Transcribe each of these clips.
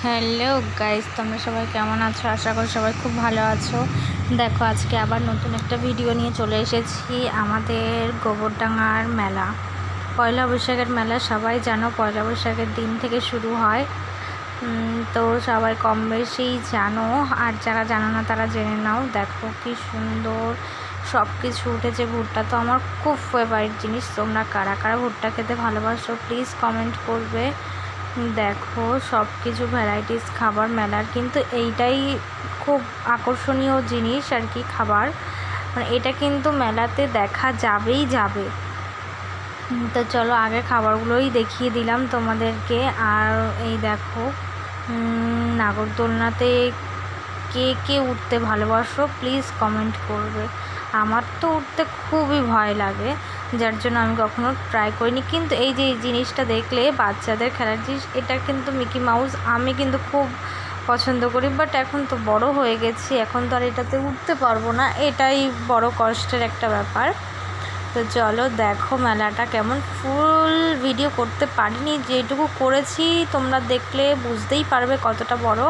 Hello guys, তোমরা সবাই কেমন আছো? আশা করি সবাই খুব ভালো আছো। দেখো, আজকে আবার নতুন একটা ভিডিও নিয়ে চলে এসেছি। আমাদের গোবরডাঙ্গার মেলা, পয়লা বৈশাখের মেলা সবাই জানো, পয়লা বৈশাখের দিন থেকে শুরু হয়। তো সবাই কম বেশি জানো, আর যারা জানো না তারা জেনে নাও। দেখো কি সুন্দর সব কিছু উঠেছে। ভুট্টা তো আমার খুব ফেভারিট জিনিস। তোমরা কারা কারা ভুট্টা খেতে ভালোবাসো প্লিজ কমেন্ট করবে। দেখো সব কিছু ভ্যারাইটিস খাবার মেলার, কিন্তু এইটাই খুব আকর্ষণীয় জিনিস আর কি, খাবার। মানে এটা কিন্তু মেলাতে দেখা যাবেই যাবে। তো চলো আগে খাবারগুলোই দেখিয়ে দিলাম তোমাদেরকে। আর এই দেখো, নাগরদোলনাতে কে কে উঠতে ভালোবাসো প্লিজ কমেন্ট করবে। আমার তো উঠতে খুবই ভয় লাগে, যার জন্য আমি কখনো ট্রাই করিনি। কিন্তু এই যে এই জিনিসটা দেখলে, বাচ্চাদের খেলার জিনিস, এটা কিন্তু মিকি মাউস আমি কিন্তু খুব পছন্দ করি। বাট এখন তো বড় হয়ে গেছি, এখন তো আর এটাতে উঠতে পারবো না, এটাই বড় কষ্টের একটা ব্যাপার। তো চলো দেখো মেলাটা কেমন। ফুল ভিডিও করতে পারিনি, যেটুকু করেছি তোমরা দেখলে বুঝতেই পারবে কতটা বড়,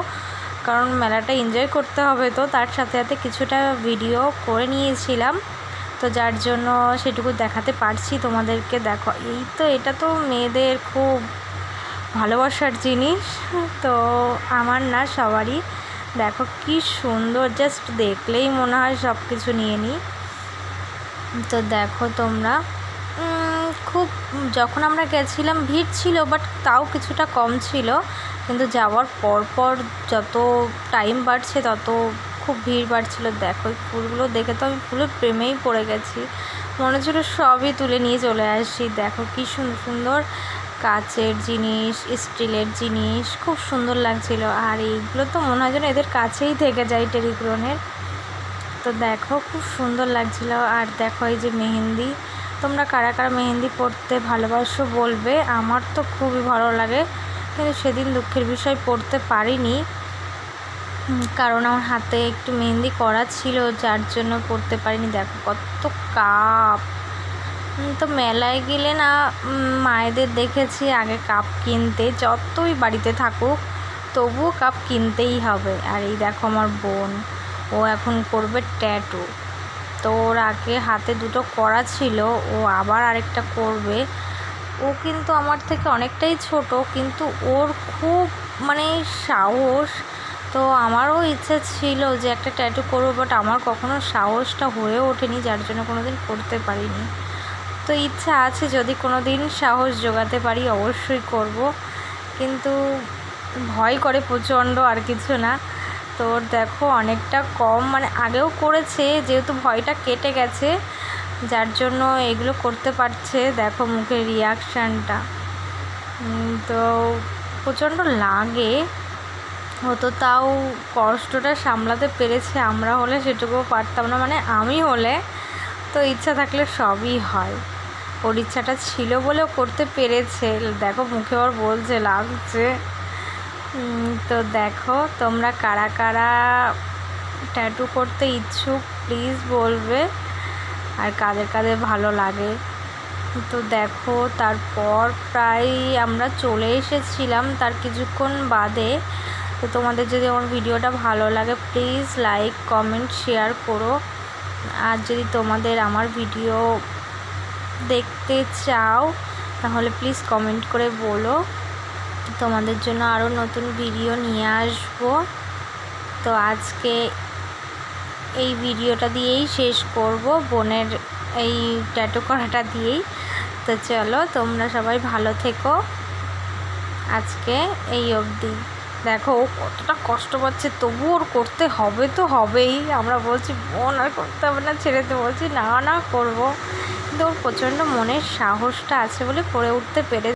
কারণ মেলাটা এনজয় করতে হবে। তো তার সাথে সাথে কিছুটা ভিডিও করে নিয়েছিলাম, তো যার জন্য সেটুকু দেখাতে পারছি তোমাদেরকে। দেখো এই তো, এটা তো মেয়েদের খুব ভালোবাসার জিনিস, তো আমার না সবারই। দেখো কি সুন্দর, জাস্ট দেখলেই মনে হয় সব কিছু নিয়ে নিই। তো দেখো তোমরা, খুব যখন আমরা গেছিলাম ভিড় ছিল, বাট তাও কিছুটা কম ছিল। কিন্তু যাওয়ার পর পর যত টাইম বাড়ছে তত খুব ভিড় বাড়ছিল। দেখো এই ফুলগুলো দেখে তো আমি ফুলের প্রেমেই পড়ে গেছি, মনে হচ্ছিল সবই তুলে নিয়ে চলে আসি। দেখো কি সুন্দর সুন্দর কাচের জিনিস, স্টিলের জিনিস, খুব সুন্দর লাগছিল। আর এইগুলো তো মনে হয় যেন এদের কাছেই থেকে যায় টেরিগ্রনের। তো দেখো খুব সুন্দর লাগছিল। আর দেখো এই যে মেহেন্দি, তোমরা কারা কারা মেহেন্দি পরতে ভালোবাসো বলবে। আমার তো খুবই ভালো লাগে, কিন্তু সেদিন দুঃখের বিষয় পরতে পারিনি, কারণ আমার হাতে একটু মেহেন্দি করা ছিল, যার জন্য পরতে পারিনি। দেখো কত কাপ। তো মেলায় গেলে না, মায়েদের দেখেছি আগে কাপ কিনতে, যতই বাড়িতে থাকুক তবুও কাপ কিনতেই হবে। আর এই দেখো আমার বোন, ও এখন করবে ট্যাটু। তো ওর আগে হাতে দুটো করা ছিল, ও আবার আরেকটা করবে। ও কিন্তু আমার থেকে অনেকটাই ছোট, কিন্তু ওর খুব মানে সাহস। তো আমারও ইচ্ছা ছিল যে একটা ট্যাটু করবো, বাট আমার কখনো সাহসটা হয়ে ওঠেনি, যার জন্য কোনো দিন করতে পারিনি। তো ইচ্ছা আছে, যদি কোনো দিন সাহস জোগাতে পারি অবশ্যই করব, কিন্তু ভয় করে প্রচণ্ড, আর কিছু না। তো দেখো অনেকটা কম, মানে আগেও করেছে, যেহেতু ভয়টা কেটে গেছে যার জন্য এগুলো করতে পারছে। দেখো মুখের রিয়াকশানটা, তো প্রচণ্ড লাগে হতো, তাও কষ্টটা সামলাতে পেরেছে। আমরা হলে সেটুকুও পারতাম না, মানে আমি হলে তো ইচ্ছা থাকলে সবই হয়। ওর ইচ্ছাটা ছিল বলেও করতে পেরেছে। দেখো মুখে ওর বলছে লাগছে। তো দেখো তোমরা কারা কারা ট্যাটু করতে ইচ্ছুক প্লিজ বলবে, আর কাদের কাদের ভালো লাগে। তো দেখো তারপর প্রায় আমরা চলে এসেছিলাম তার কিছুক্ষণ বাদে। তো তোমাদের যদি আমার ভিডিওটা ভালো লাগে প্লিজ লাইক কমেন্ট শেয়ার করো। আর যদি তোমাদের আমার ভিডিও দেখতে চাও তাহলে প্লিজ কমেন্ট করে বলো, তোমাদের জন্য আরও নতুন ভিডিও নিয়ে আসবো। তো আজকে এই ভিডিওটা দিয়েই শেষ করব, বোনের এই ট্যাটু করাটা দিয়েই। তো চলো তোমরা সবাই ভালো থেকো, আজকে এই অবধি। দেখো ও কতটা কষ্ট পাচ্ছে, তবু ওর করতে হবে তো হবেই। আমরা বলছি বোন আর করতে হবে না, ছেড়ে তো, বলছি না না করবো, কিন্তু ওর প্রচণ্ড মনের সাহসটা আছে বলে করে উঠতে পেরে।